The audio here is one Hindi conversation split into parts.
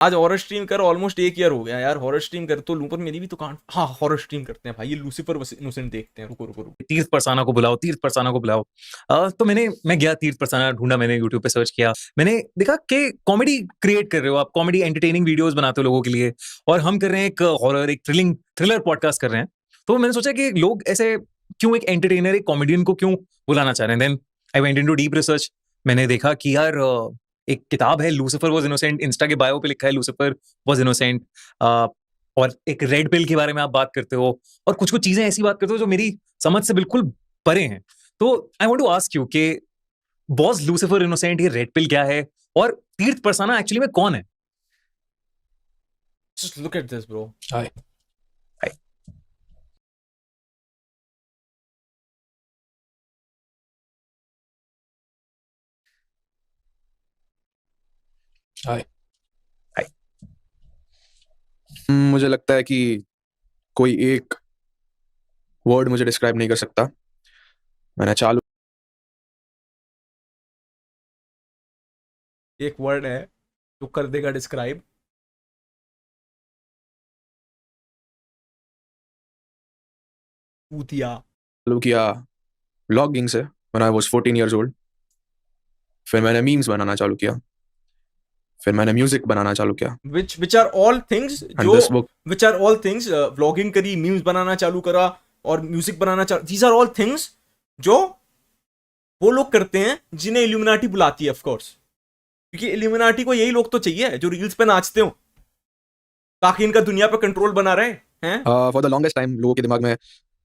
आज हॉरर स्ट्रीम कर ऑलमोस्ट 1 ईयर हो गया यार, हॉरर स्ट्रीम कर तो लूं, पर मेरी भी तो कान, हाँ हॉरर स्ट्रीम करते हैं भाई, ये लूसीफर वर्सेस इनोसेंट देखते हैं, रुको रुको रुको। तीर्थ परसाना को बुलाओ, तीर्थ परसाना को बुलाओ। तो मैं गया तीर्थ परसाना ढूंढा, मैंने यूट्यूब पे सर्च किया, मैंने देखा कि कॉमेडी क्रिएट कर रहे हो आप, कॉमेडी एंटरटेनिंग वीडियोस बनाते हो लोगों के लिए, और हम कर रहे हैं एक हॉरर, एक थ्रिलर पॉडकास्ट कर रहे हैं। तो मैंने सोचा कि लोग ऐसे क्यों एक एंटरटेनर, एक कॉमेडियन को क्यों बुलाना चाह रहे हैं। Then I went into deep research. मैंने देखा कि यार एक किताब है लूसीफर वाज इनोसेंट, इंस्टा के बायो पे लिखा है लूसीफर वाज इनोसेंट। और एक रेड पिल के बारे में आप बात करते हो, और कुछ कुछ चीजें ऐसी बात करते हो जो मेरी समझ से बिल्कुल परे हैं। तो I want to ask you कि बॉस लूसीफर इनोसेंट, ये रेड पिल क्या है, और तीर्थ परसाना एक्चुअली में कौन है? Just look at this bro. हाय हाय हाय हाय। मुझे लगता है कि कोई एक वर्ड मुझे डिस्क्राइब नहीं कर सकता। मैंने चालू एक वर्ड है जो कर देगा डिस्क्राइब। पूतिया। किया ब्लॉगिंग से when I was 14 years old. फिर मैंने मीम्स बनाना चालू किया, फिर मैंने म्यूजिक बनाना चालू किया। which are all things and जो this book which are all things vlogging करी, मीम्स बनाना चालू करा और म्यूजिक बनाना चालू, these are all things जो वो लोग करते हैं जिन्हें इल्यूमिनाटी बुलाती है, ऑफ कोर्स, क्योंकि इल्यूमिनाटी को यही लोग तो चाहिए जो रील्स पे नाचते हो ताकि इनका दुनिया पे कंट्रोल बना रहे हैं। फॉर द लॉन्गेस्ट टाइम लोगों के दिमाग में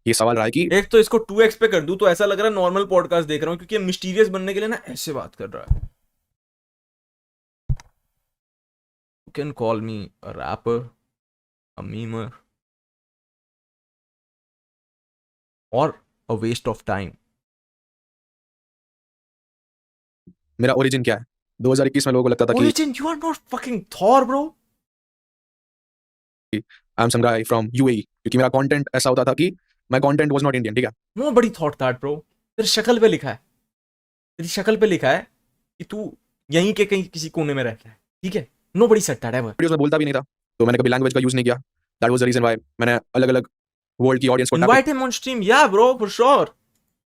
ये सवाल रहा है कि एक तो इसको 2x पे कर दूं तो ऐसा लग रहा है नॉर्मल पॉडकास्ट देख रहा हूं, क्योंकि मिस्टीरियस बनने के लिए ना ऐसे बात कर रहा है। You can call me a rapper, a memer, or a waste of time. मेरा ओरिजिन क्या है। 2021 में लोगों को लगता था कि Origin, you are not fucking Thor, bro. I am some guy from UAE, क्योंकि मेरा कंटेंट ऐसा होता था कि my content was not Indian. ठीक है, Nobody thought that, bro. तेरी शक्ल पे लिखा है, तेरी शक्ल पे लिखा है कि तू यहीं के कहीं किसी कोने में रहता है, ठीक है? Nobody said that ever. Videos में बोलता भी नहीं था, तो मैंने कभी लैंग्वेज का यूज नहीं किया। That was the reason why मैंने अलग अलग वर्ल्ड की ऑडियंस को tap Invite him on stream, yeah, bro, for sure.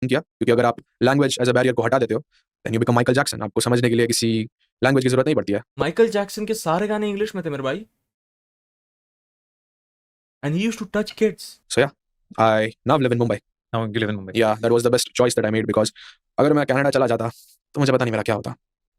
किया, क्योंकि अगर आप लैंग्वेज एज अ बैरियर को हटा देते हो then you become Michael Jackson. आपको समझने के लिए किसी लैंग्वेज की जरूरत नहीं पड़ती है। माइकल जैक्सन के सारे गाने इंग्लिश में थे मेरे भाई, and he used to touch kids. सो या I now live in Mumbai. Now you live in Mumbai. या that was the best choice that I made, because अगर मैं कनाडा चला जाता तो मुझे पता नहीं मेरा क्या होता,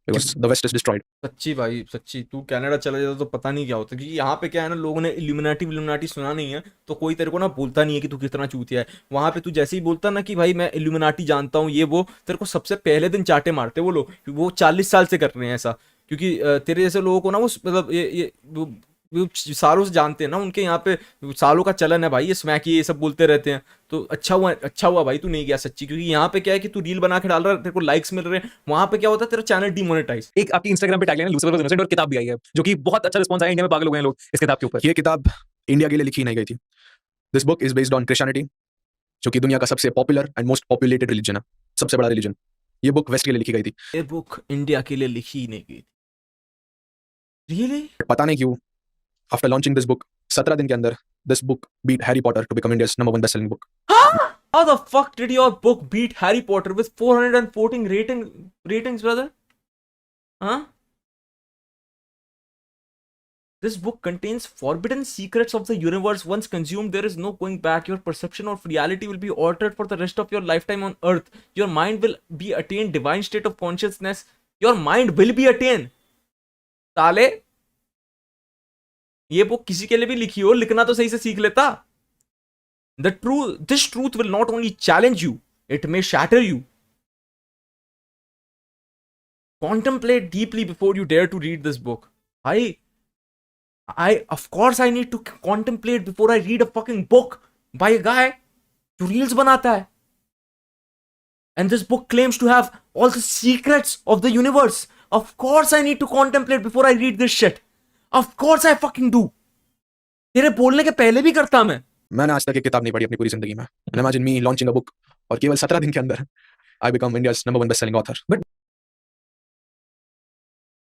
because the west is destroyed. सच्ची भाई सच्ची, तू कनाडा चला जाता तो पता नहीं क्या होता, क्योंकि यहाँ पे क्या है ना, लोगों ने इल्यूमिनाटी सुना नहीं है, तो कोई तेरे को ना बोलता नहीं है कि तू कितना चूतिया है। वहां पे तू जैसे ही बोलता ना कि भाई मैं इल्यूमिनाटी जानता हूँ ये वो, तेरे को सबसे पहले दिन चाटे मारते वो लोग, क्योंकि वो 40 साल से कर रहे हैं ऐसा, क्योंकि तेरे जैसे लोगों को ना वो मतलब वो सालों से जानते हैं ना, उनके यहाँ पे सालों का चलन है भाई, ये स्मैक ये सब बोलते रहते हैं। तो अच्छा हुआ भाई तू नहीं गया सच्ची, क्योंकि यहाँ पे क्या है कि तू रील बना के डाल रहा है, तेरे को लाइक्स मिल रहे हैं, वहां पे क्या होता है तेरा चैनल डिमोनेटाइज। एक आपकी इंस्टाग्राम पे टैगलाइन है लूसीफर वाज इनोसेंट, और किताब भी आई है जो कि बहुत अच्छा रिस्पांस आया, इंडिया में पागल हो गए हैं लोग इस किताब के ऊपर। ये किताब इंडिया के लिए लिखी नहीं गई थी। This book is based on Christianity, जो कि दुनिया का सबसे popular and most populated religion है, सबसे बड़ा रिलीजन। ये बुक वेस्ट के लिए लिखी गई थी। ये बुक इंडिया के लिए लिखी ही नहीं गई थी। रियली? पता नहीं क्यों आफ्टर लॉन्चिंग दिस बुक 17 दिन के अंदर this book beat Harry Potter to become India's number 1 best selling book. How the fuck did your book beat Harry Potter with 414 ratings, brother? Huh? This book contains forbidden secrets of the universe. Once consumed, there is no going back. Your perception of reality will be altered for the rest of your lifetime on Earth. Your mind will be attained divine state of consciousness. Your mind will be attained. साले, ये बुक किसी के लिए भी लिखी हो, लिखना तो सही से सीख लेता। This truth will not only challenge you, it may shatter you. Contemplate deeply before you dare to read this book. Of course I need to contemplate before I read a fucking book by a guy who reels banata hai. And this book claims to have all the secrets of the universe. Of course I need to contemplate before I read this shit. Of course I fucking do. तेरे बोलने के पहले भी करता मैं। मैंने आज तक एक किताब नहीं पढ़ी अपनी पूरी जिंदगी में। And imagine me launching a book और केवल 17 दिन के अंदर I become India's number 1 best selling author.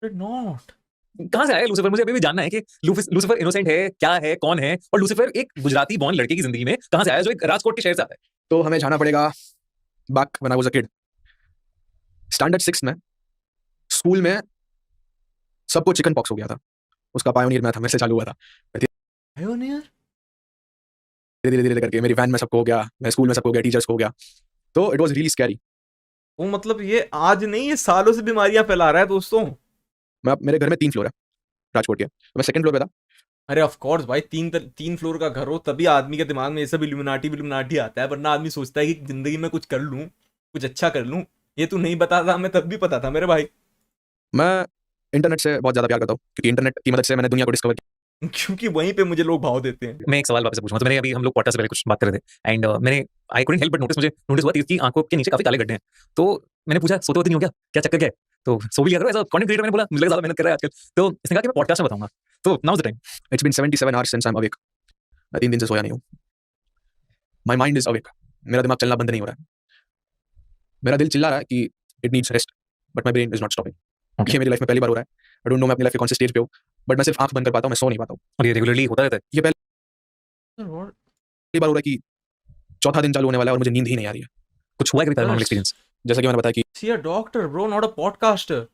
Did not. कहाँ से आया लूसीफर? मुझे अभी भी जानना है कि लूसीफर इनोसेंट है, क्या है, कौन है, और लूसीफर एक गुजराती बॉर्न लड़के की जिंदगी में कहाँ से आया जो एक राजकोट के शहर से आता है? तो हमें जाना पड़ेगा back when I was a kid. Standard 6 में स्कूल में सबको चिकन पॉक्स हो गया था। उसका पायोनियर मैं था, मेरे से चालू हुआ था। पायोनियर? धीरे धीरे करके मेरी वैन में सबको हो गया, मैं स्कूल में सबको हो गया, टीचर्स को हो गया। तो इट वाज रियली स्कैरी। वो मतलब ये आज नहीं, ये सालों से बीमारियां फैला रहा है दोस्तों। मेरे घर में 3 फ्लोर है राजकोट के, तो मैं सेकंड फ्लोर पे था। अरे ऑफ कोर्स भाई, तीन फ्लोर का घर हो तभी आदमी के दिमाग में ये सब इल्यूमिनाटी आता है, वरना आदमी सोचता है कि जिंदगी में कुछ कर लूं, कुछ अच्छा कर लूं। ये तू नहीं पता था, हमें तब भी पता था मेरे भाई। मैं इंटरनेट से बहुत ज्यादा प्यार करता हूँ, क्योंकि इंटरनेट की मदद से मैंने दुनिया को डिस्कवर किया। क्योंकि वहीं पे मुझे लोग भाव देते हैं। मैं एक सवाल वापस से पूछूंगा। तो मैंने अभी हम लोग पॉडकास्ट से पहले कुछ बात कर रहे थे एंड मैंने I couldn't help but notice, मुझे नोटिस हुआ तीर्थ की आंखों के नीचे काफी काले गड्ढे हैं। तो मैंने पूछा सोते होते नहीं हो क्या चक्कर क्या है? तो सो भी लिया करो एज अ कंटेंट क्रिएटर। मैंने बोला मुझे लगा ज्यादा मेहनत कर रहा है आजकल, तो इसने कहा कि मैं पॉडकास्ट में बताऊंगा। तो now is the time. It's been 77 hours since I am awake. मैं 3 दिन से सोया नहीं हूँ। My mind is awake. मेरा दिमाग चलना बंद नहीं हो रहा है। मेरा दिल चिल्ला रहा है कि it needs rest, but my brain is not stopping. ये मेरी लाइफ में पहली बार हो रहा है। आई डोंट नो मैं अपनी लाइफ के कौन से स्टेज पे हूँ, बट मैं सिर्फ आंख बंद कर पाता हूँ, मैं सो नहीं पाता हूँ। और ये रेगुलरली होता रहता है? ये पहली बार हो रहा है कि चौथा दिन चालू होने वाला है और मुझे नींद ही नहीं आ रही है। कुछ हुआ है कभी पैरानॉर्मल एक्सपीरियंस? जैसा कि मैंने बताया कि see a doctor bro, not a podcaster.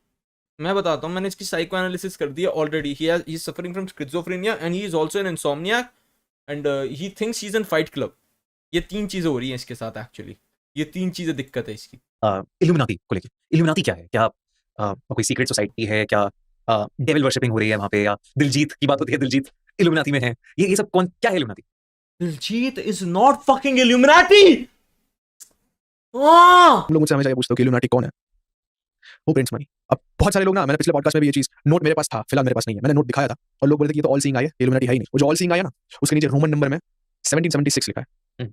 मैं बताता हूँ, मैंने इसकी साइको एनालिसिस कर दिया already. He is suffering from schizophrenia and he is also an insomniac and he thinks he is in fight club. ये 3 चीजें हो रही हैं इसके साथ एक्चुअली। ये 3 चीजें दिक्कत है इसकी। इल्यूमिनाटी को लेके, इल्यूमिनाटी क्या है? क्या कोई सीक्रेट सोसाइटी है क्या? डेविल वर्शिपिंग हो रही है वहां पे, या दिलजीत की बात होती है, दिलजीत इल्यूमिनाटी में है? ये सब कौन, क्या है illuminati? Diljit is not fucking illuminati. हम लोग मुझसे हमेशा ये पूछते हो कि इल्यूमिनाटी कौन है। वो प्रिंस मनी। अब बहुत सारे लोग ना, मैंने पिछले पॉडकास्ट में भी ये चीज, नोट मेरे पास था, फिलहाल मेरे पास नहीं है, मैंने नोट दिखाया था और लोग बोलते थे कि ये तो ऑल सीइंग आई है, इल्यूमिनाटी है ही नहीं। वो जो ऑल सीइंग आई है ना, उसके नीचे रोमन नंबर में 1776 लिखा है।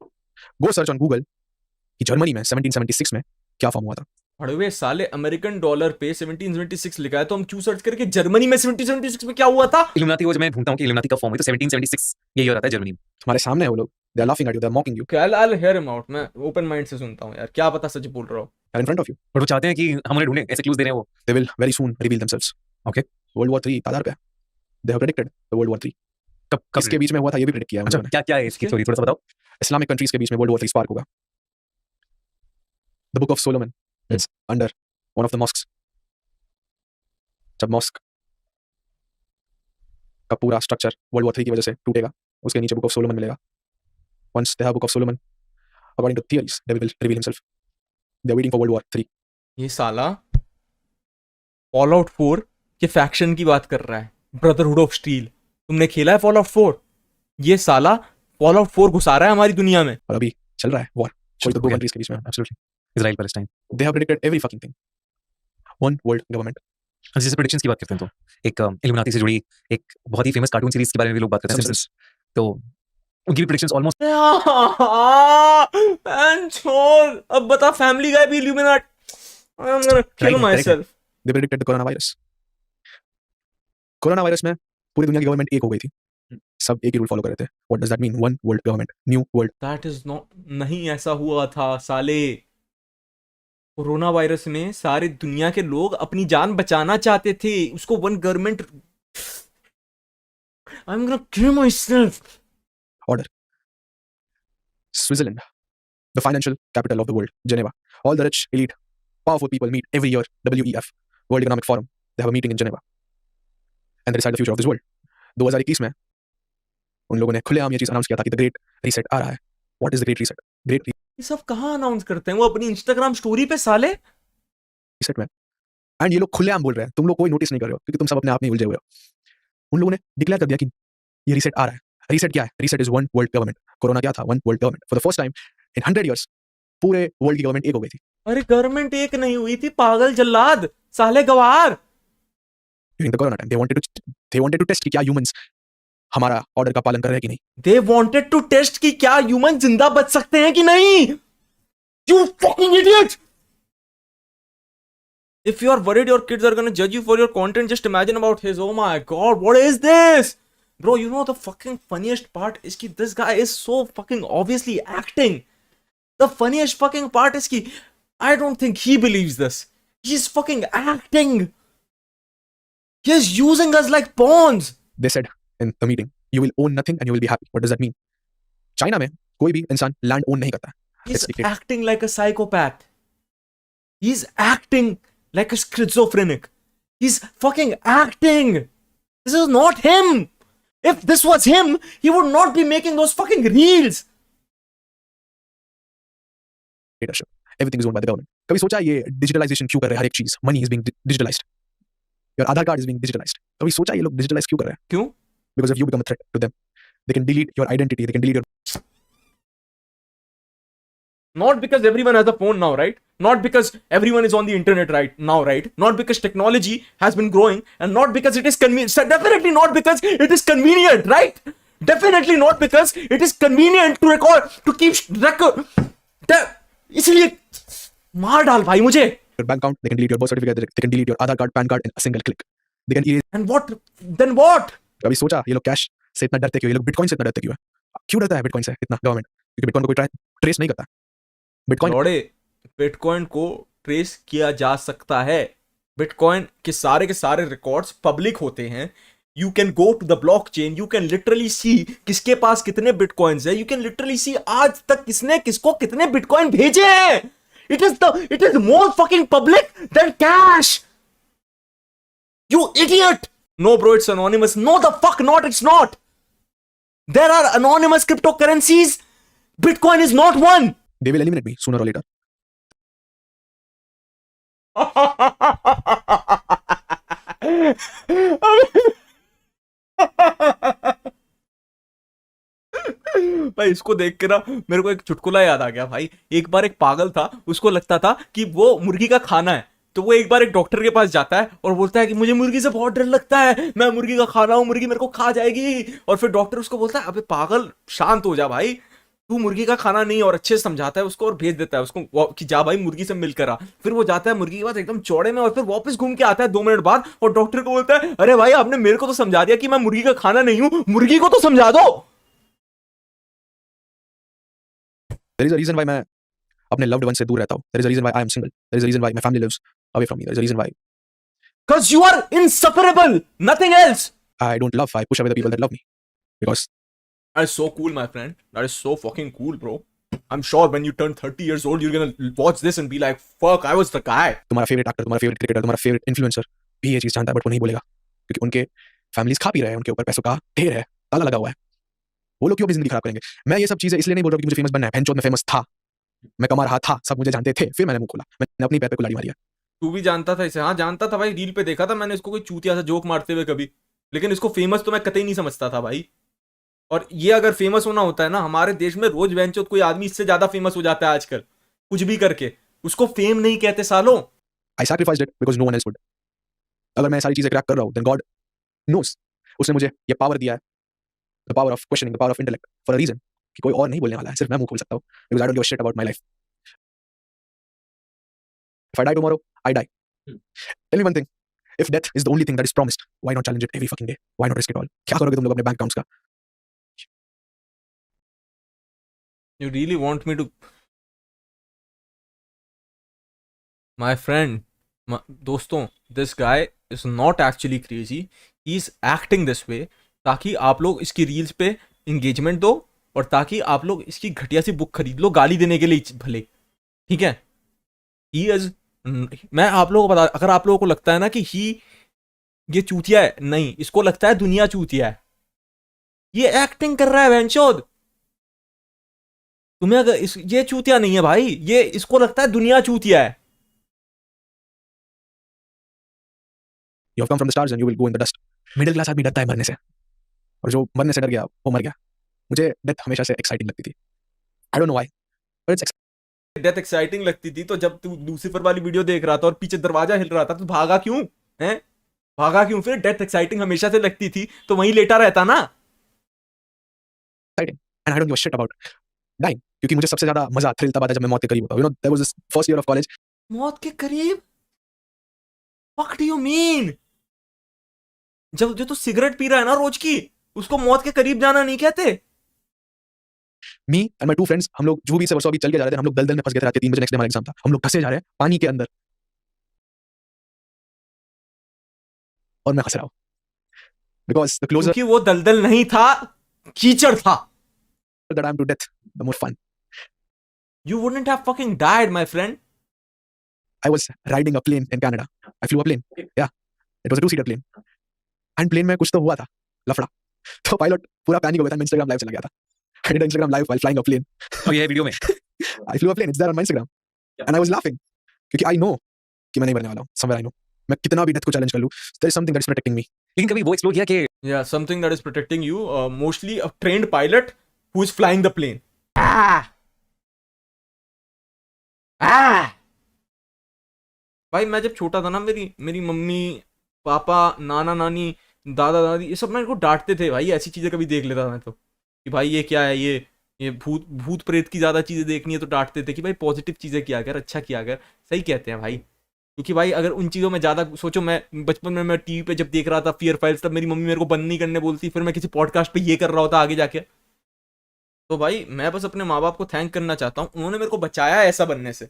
गो सर्च ऑन गूगल कि जर्मनी में 1776 में क्या फॉर्म हुआ था। अड़वे साले, अमेरिकन डॉलर पे 1776 लिखा है, तो हम क्यों सर्च करके जर्मनी में 1776 में क्या हुआ था? इल्यूमिनाटी, वो जो मैं ढूंढता हूँ कि इल्यूमिनाटी का फॉर्म है तो 1776 यही हो रहा है जर्मनी में। तुम्हारे सामने है वो लोग, they are laughing at you, they are mocking you, I'll hear him out। मैं ओपन माइंड से सुनता हूँ यार, क्या पता सच बोल रहा हूँ। Are in front of you. और वो चाहते हैं कि हम उन्हें ढूंढें, ऐसे क्लूज दे रहे हैं वो। They will very soon reveal themselves. Okay. World war 3 Tadar पे है। They have predicted the world war 3। कब इसके बीच में हुआ था, ये भी प्रेडिक्ट किया है अच्छा, उन्होंने। क्या है इसकी स्टोरी, थोड़ा सा बताओ। इस्लामिक कंट्रीज के बीच में वर्ल्ड वॉर 3 स्पार्क होगा। The book of Solomon it's under one of the mosques. जब मॉस्क का पूरा स्ट्रक्चर वर्ल्ड वॉर 3 की वजह से टूटेगा, उसके नीचे बुक ऑफ सोलोमन मिलेगा। Once they have book of Solomon, according to theories, they will reveal himself. They are waiting for world war 3। ये साला फॉल आउट 4 के फैक्शन की बात कर रहा है, ब्रदरहुड ऑफ स्टील। तुमने खेला है फॉल आउट 4? ये साला फॉल आउट 4 घुसा रहा है हमारी दुनिया में। और अभी चल रहा है वॉर कोई तो दो कंट्रीज के बीच में। Absolutely, Israel Palestine. They have predicted every fucking thing. One world government. जैसे प्रेडिक्शंस की बात करते हैं तो एक इल्यूमिनाटी से जुड़ी एक बहुत ही फेमस कार्टून सीरीज के बारे में भी लोग बात करते हैं, Simpsons। सिम्पसन्स। तो उनकी भी प्रेडिक्शंस ऑलमोस्ट। अब बता, फैमिली गाय भी इल्यूमिनाट। I'm gonna kill Right, correct. myself। They predicted the corona virus. Corona virus में पूरी दुनिया की गवर्नमेंट एक हो गई थी, सब एक ही रूल फॉलो कर रहे थे। What does that mean? One world government, new world. That is not, नहीं ऐसा हुआ था साले। कोरोना वायरस में सारे दुनिया के लोग अपनी जान बचाना चाहते थे, उसको one government. I'm gonna kill myself। Order. Switzerland, the financial capital of the world, Geneva. All the rich, elite, powerful people meet every year, WEF, world economic forum. They have a meeting in Geneva and they decide the future of this world. 2021 में उन लोगों ने खुलेआम ये चीज अनाउंस किया था कि द ग्रेट रीसेट आ रहा है। What is the great reset? Great ये सब कहाँ अनाउंस करते हैं? वो अपनी इंस्टाग्राम स्टोरी पे साले। रीसेट में, एंड ये लोग खुलेआम बोल रहे हैं, तुम लोग कोई नोटिस नहीं कर रहे हो क्योंकि तुम सब अपने आप में उलझे हुए हो। उन लोगों ने डिक्लेयर कर दिया कि ये रीसेट आ रहा है। रीसेट क्या है? Reset is one world government. Corona क्या था? One world government. For the first time in 100 years पूरे वर्ल्ड की गवर्नमेंट एक हो गई थी। अरे गवर्नमेंट एक नहीं हुई थी, पागल जल्लाद, साले गवार। During the corona time they wanted to test कि क्या ह्यूमंस हमारा ऑर्डर का पालन कर रहे हैं कि नहीं। They wanted to test कि क्या ह्यूमन जिंदा बच सकते हैं कि नहीं। You fucking idiot! If you are worried your kids are gonna judge you for your content, just imagine about his. Oh my god, what is this? Bro, you know the fucking funniest part is कि this guy is so fucking obviously acting. The funniest fucking part is कि I don't think he believes this. He's fucking acting. He is using us like pawns. They said in the meeting, you will own nothing and you will be happy. What does that mean? China में कोई भी इंसान लैंड ओन नहीं करता है. He's It's dictated. acting like a psychopath. He's acting like a schizophrenic. He's fucking acting. This is not him. If this was him, he would not be making those fucking reels. Dictatorship. Everything is owned by the government. कभी सोचा ये डिजिटलाइजेशन क्यों कर रहे हैं हर एक चीज? Money is being digitalized. Your Aadhaar card is being digitalized. कभी सोचा ये लोग digitalize क्यों कर रहे हैं? क्यों? Because if you become a threat to them, they can delete your identity. They can delete your. Not because everyone has a phone now, right? Not because everyone is on the internet right now, right? Not because technology has been growing, and not because it is convenient. Definitely not because it is convenient, right? Definitely not because it is convenient to record, to keep record. इसलिए मार डाल भाई मुझे. Your bank account, they can delete your birth certificate, they can delete your Aadhaar card, PAN card in a single click. They can erase. And what? Then what? कभी सोचा ये लोग कैश से इतना डरते क्यों? ये लोग बिटकॉइन से इतना डरते क्यों है? क्यों डरता है बिटकॉइन से इतना गवर्नमेंट? क्योंकि बिटकॉइन को कोई ट्रेस नहीं करता. बिटकॉइन लौड़े, बिटकॉइन को ट्रेस किया जा सकता है. बिटकॉइन के सारे रिकॉर्ड्स पब्लिक होते हैं. You can go to the blockchain, you can literally see किसके पास कितने बिटकॉइंस है. यू कैन लिटरली सी आज तक किसने किसको कितने बिटकॉइन भेजे हैं. It is more fucking public than cash. You idiot! No, bro, it's anonymous. No, the fuck not, it's not. There are anonymous cryptocurrencies. Bitcoin is not one. they will eliminate me sooner or later. भाई इसको देख के ना मेरे को एक चुटकुला याद आ गया भाई. एक बार एक पागल था, उसको लगता था कि वो मुर्गी का खाना है. तो वो एक बार एक डॉक्टर के पास जाता है और बोलता है कि मुझे मुर्गी से बहुत डर लगता है, मैं मुर्गी का खा रहा हूँ, मुर्गी मेरे को खा जाएगी. और फिर डॉक्टर उसको बोलता है अबे पागल शांत हो जा भाई, तू मुर्गी का खाना नहीं. और अच्छे से समझाता है उसको और भेज देता है उसको कि जा भाई मुर्गी से मिलकर आ. फिर वो जाता है मुर्गी के पास एकदम चौड़े में और फिर वापस घूम के आता है 2 मिनट बाद और डॉक्टर को बोलता है अरे भाई आपने मेरे को तो समझा दिया कि मैं मुर्गी का खाना नहीं हूं, मुर्गी को तो समझा दो. There is a reason why मैं अपने loved ones से दूर रहता हूँ. There is a reason why I am single. There is a reason why my family lives away from me. There is a reason why Because you are insufferable, nothing else. I don't love. I push away the people that love me because That is so cool, my friend. That is so fucking cool, bro. I'm sure when you turn 30 years old, you're gonna watch this and be like, fuck, I was the guy. तुम्हारा फेवरेट एक्टर, तुम्हारा फेवरेट क्रिकेटर, तुम्हारा फेवरेट इन्फ्लुएंसर भी ये चीज जानता है बट वो नहीं बोलेगा क्योंकि उनके फैमिलीज खा पी रहे हैं, उनके ऊपर पैसों का ढेर है, ताला लगा हुआ है. वो लोग क्यों अपनी जिंदगी खराब करेंगे? मैं ये सब चीजें इसलिए नहीं बोल रहा कि मुझे फेमस बनना है. मैं फेमस था, मैं कमा रहा था, सब मुझे जानते थे, फिर मैंने मुंह खोला, मैंने अपनी पैर पे कुल्हाड़ी मारी है. तू भी जानता था इसे? हाँ जानता था भाई, रील पे देखा था मैंने इसको कोई चूतिया सा जोक मारते हुए कभी. लेकिन इसको फेमस तो मैं कतई नहीं समझता था भाई. और ये अगर फेमस होना होता है ना, हमारे देश में रोज बेंचोत कोई आदमी इससे ज्यादा फेमस हो जाता है आजकल कुछ भी करके. उसको फेम नहीं कहते सालों. I sacrificed it because no one else would. अगर मैं सारी चीजें क्रैक कर रहा हूँ then God knows. उसने मुझे ये पावर दिया है, the power of questioning, the power of intellect for a reason. कि कोई और नहीं बोलने वाला है, सिर्फ मैं मुंह खोल सकता हूँ because I don't give a shit about my life. If I die tomorrow, I die. Tell me one thing. If death is the only thing that is promised, why not challenge it every fucking day? Why not risk it all? क्या करोगे तुम लोग अपने बैंक अकाउंट्स का? You really want me to? My friend, दोस्तों, this guy is not actually crazy. He is acting this way ताकि आप लोग इसकी रील्स पे engagement दो और ताकि आप लोग इसकी घटिया सी बुक खरीद लो गाली देने के लिए भले. ठीक है? He is, मैं आप लोगों को बता, अगर आप लोगों को लगता है ना कि ये चूतिया है, नहीं, इसको लगता है दुनिया चूतिया है. ये एक्टिंग कर रहा है वेंचोद. तुम्हें अगर ये चूतिया नहीं है भाई, ये इसको लगता है दुनिया चूतिया है. You have come from the stars and you will go in the dust. Middle class आदमी डरता है मरने से, और जो मरने से डर गया वो मर गया. मुझे डेथ हमेशा से एक्साइटिंग लगती थी. I don't know why, but it's death exciting लगती थी तो जब तू लूसीफर वाली वीडियो देख रहा था और पीछे दरवाजा हिल रहा था तो भागा क्यों? हैं? भागा क्यों? फिर डेथ एक्साइटिंग हमेशा से लगती थी तो वहीं लेटा रहता ना. exciting and I don't give a shit about dying क्योंकि मुझे सबसे ज्यादा मजा थ्रिल तब आता है जब मैं मौत के करीब होता हूँ. You know, there was this first year of college. मौत के करीब? What do you mean? जब जो तू सिगरेट पी रहा है ना रोज की, उसको मौत के करीब जाना नहीं कहते. Me and my 2 friends, हम लोग जूहू बीच से वर्सोवा बीच चल के जा रहे थे. हम लोग दलदल में फंस गए थे. रात के 3 बजे नेक्स्ट डे हमारा एग्जाम था. हम लोग फंसे जा रहे हैं पानी के अंदर. और मैं हंस रहा हूँ बिकॉज द क्लोजर क्योंकि वो दलदल नहीं था, कीचड़ था। That I am to death the more fun. You wouldn't have fucking died, my friend. I was riding a plane in Canada. I flew a plane. Yeah, it was a 2-seater plane. And plane में कुछ तो हुआ था, लफड़ा। तो पायलट पूरा पैनिक हो गया था, मैं Instagram live चला गया था। I did Instagram live while flying a plane. और ये है वीडियो में। I flew a plane. It's there on my Instagram. And I was laughing क्योंकि I know कि मैं नहीं मरने वाला हूँ। Somewhere I know. मैं कितना भी डेथ को चैलेंज कर लूँ, there is something that is protecting me. लेकिन कभी वो एक्सप्लोर किया कि Yeah, something that is protecting you. Mostly a trained pilot who is flying the plane. Ah! Ah! भाई मैं जब छोटा था ना, मेरी मम्मी, पापा, नाना नानी, दादा दादी, ये सब मेरे को डांटते थे भाई, ऐसी चीजें कभी देख लेता मैं तो, कि भाई ये क्या है, ये भूत भूत प्रेत की ज्यादा चीजें देखनी है तो डांटते थे कि भाई पॉजिटिव चीजें किया कर, अच्छा किया कर। सही कहते हैं भाई, क्योंकि भाई अगर उन चीज़ों में ज़्यादा सोचो, मैं बचपन में मैं टीवी पे जब देख रहा था फियर फाइल्स, तब मेरी मम्मी मेरे को बंद नहीं करने बोलती, फिर मैं किसी पॉडकास्ट पे ये कर रहा होता आगे जाके। तो भाई मैं बस अपने माँ बाप को थैंक करना चाहता हूँ, उन्होंने मेरे को बचाया ऐसा बनने से।